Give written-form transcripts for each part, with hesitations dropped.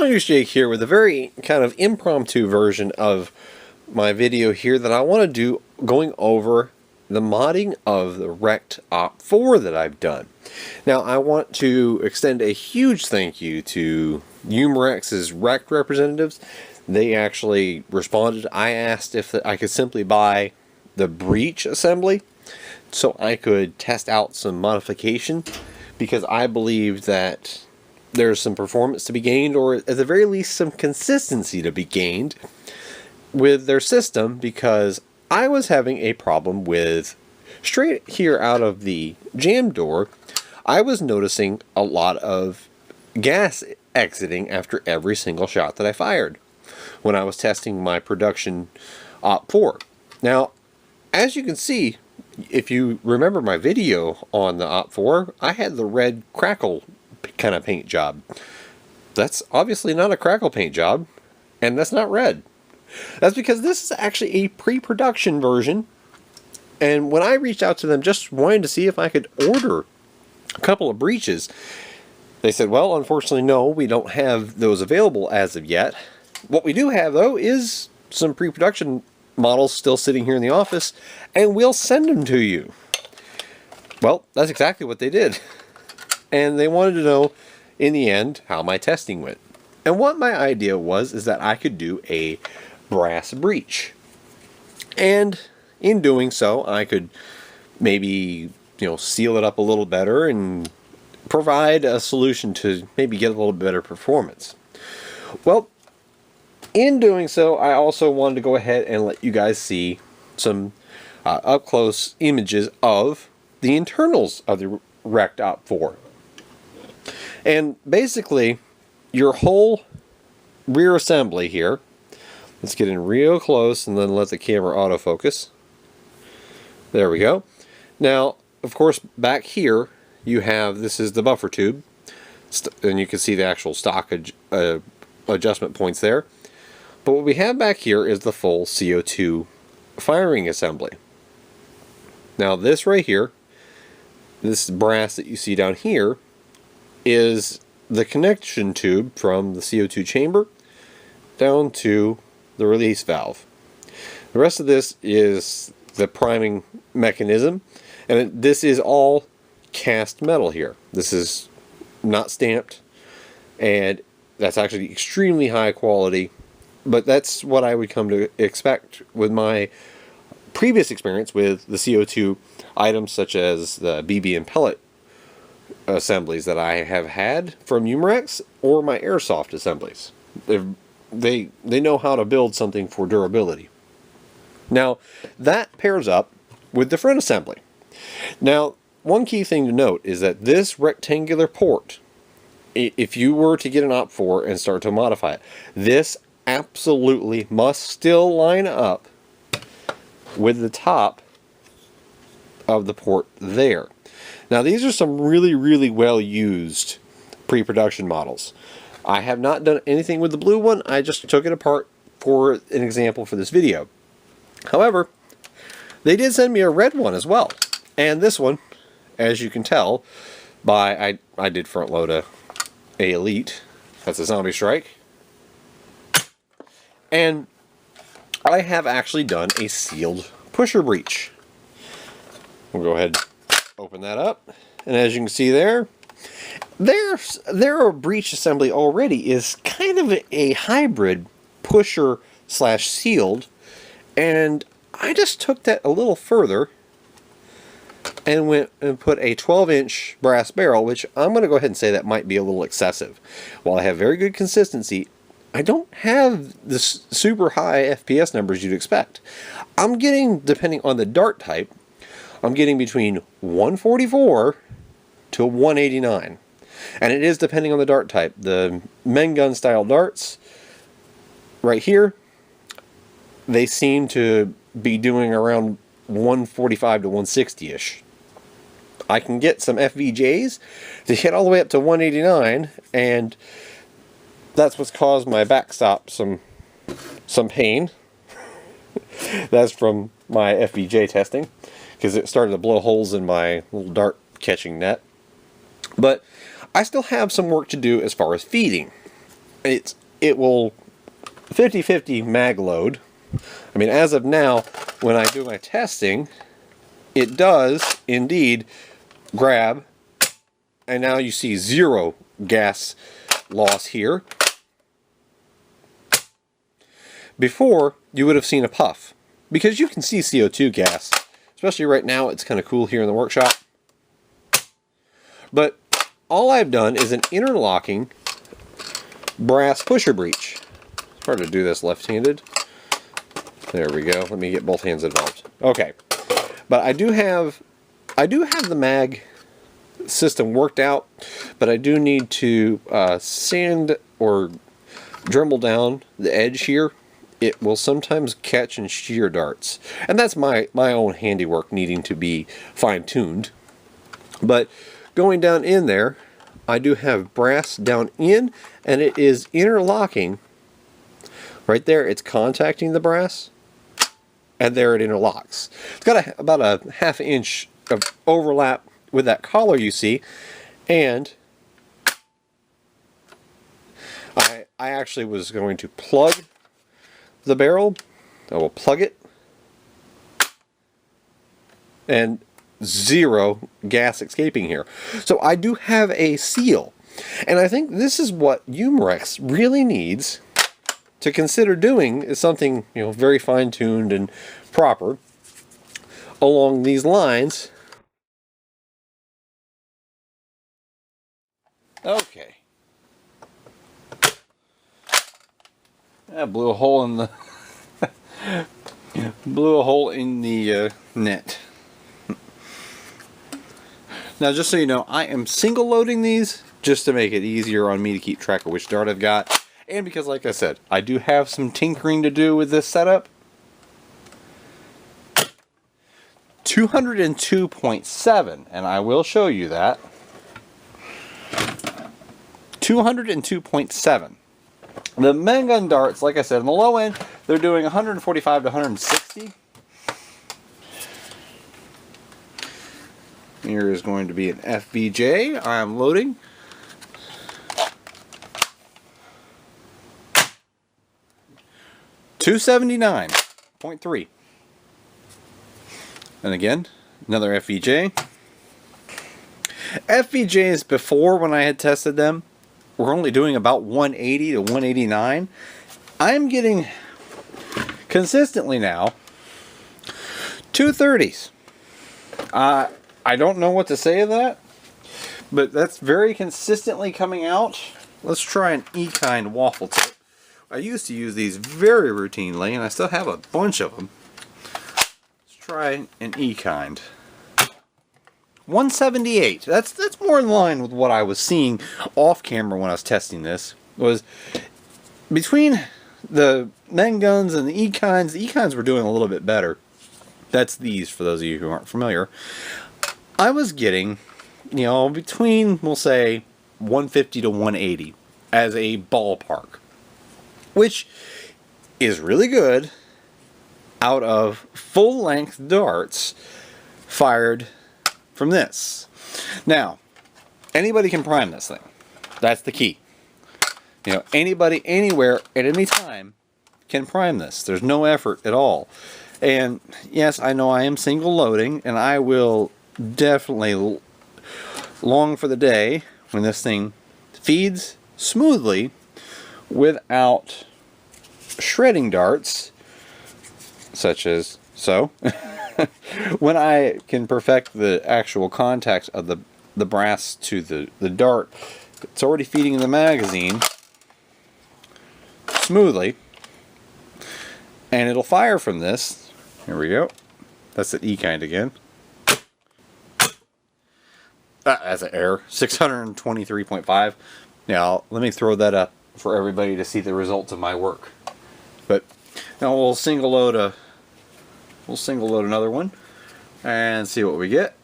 Tongues Jake here with a very kind of impromptu version of my video here that I want to do going over the modding of the Rekt OpFour that I've done. Now I want to extend a huge thank you to Umrex's Rekt representatives. They actually responded. I asked if I could simply buy the breech assembly so I could test out some modification, because I believe that there's some performance to be gained, or at the very least some consistency to be gained with their system, because I was having a problem with, straight here out of the jam door, I was noticing a lot of gas exiting after every single shot that I fired when I was testing my production OpFour. Now, as you can see, if you remember my video on the OpFour, I had the red crackle kind of paint job. That's obviously not a crackle paint job, and that's not red. That's because this is actually a pre-production version, and when I reached out to them just wanting to see if I could order a couple of breeches, they said, well, unfortunately no, we don't have those available as of yet. What we do have though is some pre-production models still sitting here in the office, and we'll send them to you. Well, that's exactly what they did. And they wanted to know, in the end, how my testing went. And what my idea was is that I could do a brass breech. And in doing so, I could maybe, seal it up a little better and provide a solution to maybe get a little better performance. Well, in doing so, I also wanted to go ahead and let you guys see some up-close images of the internals of the Rekt OpFour. And basically, your whole rear assembly here, let's get in real close and then let the camera autofocus. There we go. Now, of course, back here, you have, this is the buffer tube, and you can see the actual stock adjustment points there. But what we have back here is the full CO2 firing assembly. Now this right here, this brass that you see down here, is the connection tube from the CO2 chamber down to the release valve. The rest of this is the priming mechanism, and this is all cast metal here. This is not stamped, and that's actually extremely high quality. But that's what I would come to expect with my previous experience with the CO2 items, such as the BB and pellet assemblies that I have had from Umrex, or my airsoft assemblies. They know how to build something for durability. Now, that pairs up with the front assembly. Now, one key thing to note is that this rectangular port, if you were to get an OpFour and start to modify it, this absolutely must still line up with the top of the port there. Now these are some really well used pre-production models. I have not done anything with the blue one. I just took it apart for an example for this video. However, they did send me a red one as well, and this one, as you can tell by I did front load a Elite. That's a Zombie Strike. And I have actually done a sealed pusher breech. We'll go ahead and open that up. And as you can see there, their breech assembly already is kind of a hybrid pusher slash sealed. And I just took that a little further and went and put a 12-inch brass barrel, which I'm going to go ahead and say that might be a little excessive. While I have very good consistency, I don't have the super high FPS numbers you'd expect. I'm getting, depending on the dart type, I'm getting between 144 to 189. And it is depending on the dart type. The men gun style darts, right here, they seem to be doing around 145 to 160-ish. I can get some FVJs to hit all the way up to 189, and that's what's caused my backstop some pain. That's from my FVJ testing, because it started to blow holes in my little dart catching net. But I still have some work to do as far as feeding. it will 50-50 mag load. I mean, as of now, when I do my testing, it does indeed grab, and now you see 0 gas loss here. Before, you would have seen a puff, because you can see CO2 gas, especially right now. It's kind of cool here in the workshop. But all I've done is an interlocking brass pusher breech. It's hard to do this left-handed. There we go. Let me get both hands involved. Okay, but I do have the mag system worked out, but I do need to sand or Dremel down the edge here. It will sometimes catch and shear darts, and that's my own handiwork needing to be fine-tuned. But going down in there, I do have brass down in, and it is interlocking. Right there, it's contacting the brass, and there it interlocks. It's got about a ½ inch of overlap with that collar you see, and I actually was going to plug the barrel. I will plug it, and 0 gas escaping here. So I do have a seal, and I think this is what Umrex really needs to consider doing, is something, you know, very fine-tuned and proper along these lines. Okay. I blew a hole in the net. Now, just so you know, I am single loading these just to make it easier on me to keep track of which dart I've got, and because, like I said, I do have some tinkering to do with this setup. 202.7, and I will show you that. 202.7. The main gun darts, like I said, on the low end, they're doing 145 to 160. Here is going to be an FVJ. I am loading. $279.3. And again, another FVJ. FVJs before, when I had tested them, were only doing about 180 to 189. I'm getting consistently now 230s. I don't know what to say of that, but that's very consistently coming out. Let's try an E-kind waffle tip. I used to use these very routinely, and I still have a bunch of them. Let's try an E-kind. 178. That's more in line with what I was seeing off camera when I was testing this. Was between the men guns and the E-kinds. The E-kinds were doing a little bit better. That's these, for those of you who aren't familiar. I was getting, you know, between, we'll say, 150 to 180 as a ballpark, which is really good out of full-length darts fired from this. Now, anybody can prime this thing. That's the key. You know, anybody, anywhere, at any time can prime this. There's no effort at all. And yes, I know I am single loading, and I will definitely long for the day when this thing feeds smoothly without shredding darts, such as so. When I can perfect the actual contact of the brass to the dart, it's already feeding the magazine smoothly, and it'll fire from this. Here we go. That's the E-kind again. That's an error. 623.5. Now, let me throw that up for everybody to see the results of my work. But now we'll single load another one and see what we get.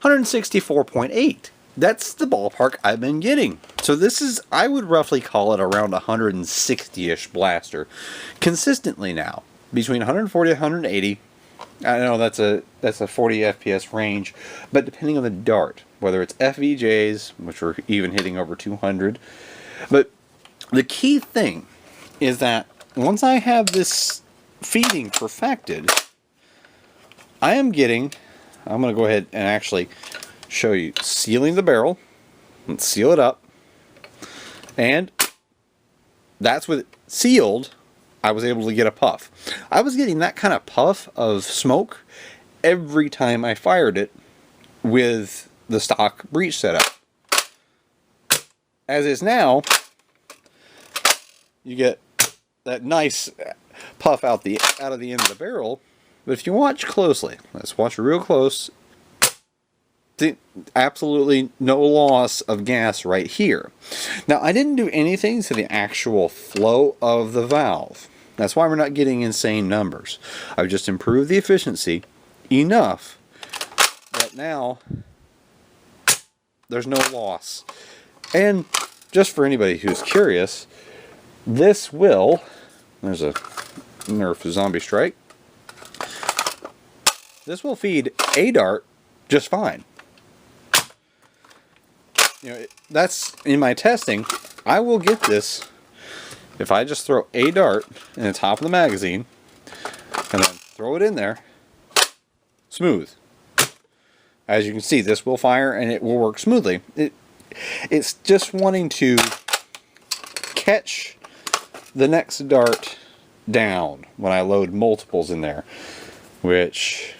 $164.8. That's the ballpark I've been getting. So this is, I would roughly call it around 160-ish blaster consistently now. Between 140 and 180. I know that's a 40 FPS range, but depending on the dart, whether it's FVJs, which are even hitting over 200, but the key thing is that once I have this feeding perfected, I'm going to go ahead and actually show you sealing the barrel. Let's seal it up. And that's with it sealed, I was able to get a puff. I was getting that kind of puff of smoke every time I fired it with the stock breech setup. As is now, you get that nice puff out of the end of the barrel. But if you watch closely, let's watch real close. Absolutely no loss of gas right here. Now, I didn't do anything to the actual flow of the valve. That's why we're not getting insane numbers. I've just improved the efficiency enough that now there's no loss. And just for anybody who's curious, this will, there's a Nerf zombie strike, this will feed a dart just fine. You know, that's in my testing. I will get this if I just throw a dart in the top of the magazine and then throw it in there, smooth. As you can see, this will fire and it will work smoothly. It's just wanting to catch the next dart down when I load multiples in there, which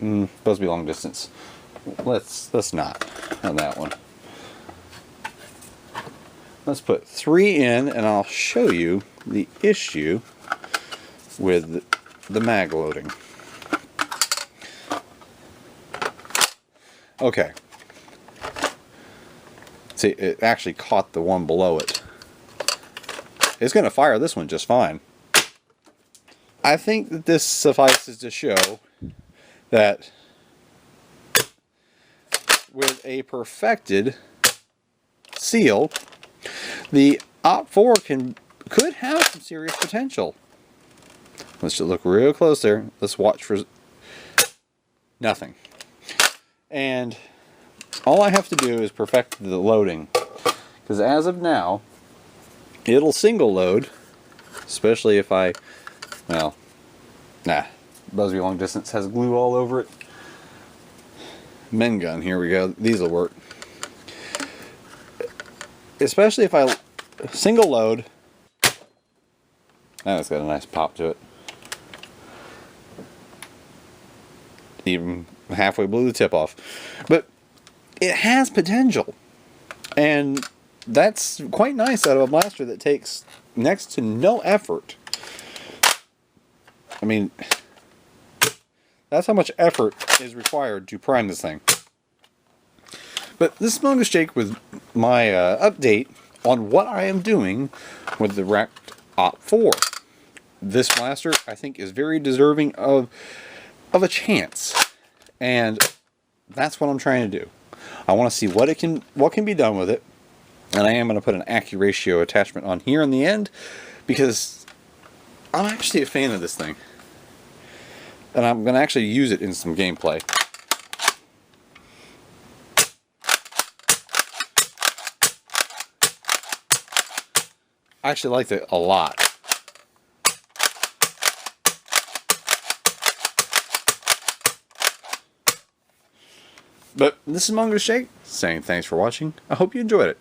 supposed to be long distance. Let's not on that one. Let's put 3 in, and I'll show you the issue with the mag loading. Okay. See, it actually caught the one below it. It's going to fire this one just fine. I think that this suffices to show that with a perfected seal, the OpFour could have some serious potential. Let's just look real close there. Let's watch for nothing. And all I have to do is perfect the loading, because as of now, it'll single load, especially if I, well, Busby Long Distance has glue all over it. Men gun, here we go. These will work. Especially if I single load. Now it's got a nice pop to it. Even halfway blew the tip off. But it has potential. And that's quite nice out of a blaster that takes next to no effort. I mean, that's how much effort is required to prime this thing. But this is Mungus Jake with my update on what I am doing with the Rekt OpFour. This blaster, I think, is very deserving of a chance. And that's what I'm trying to do. I want to see what can be done with it. And I am going to put an AccuRatio attachment on here in the end, because I'm actually a fan of this thing. And I'm going to actually use it in some gameplay. I actually liked it a lot. But this is Mungus Jake saying thanks for watching. I hope you enjoyed it.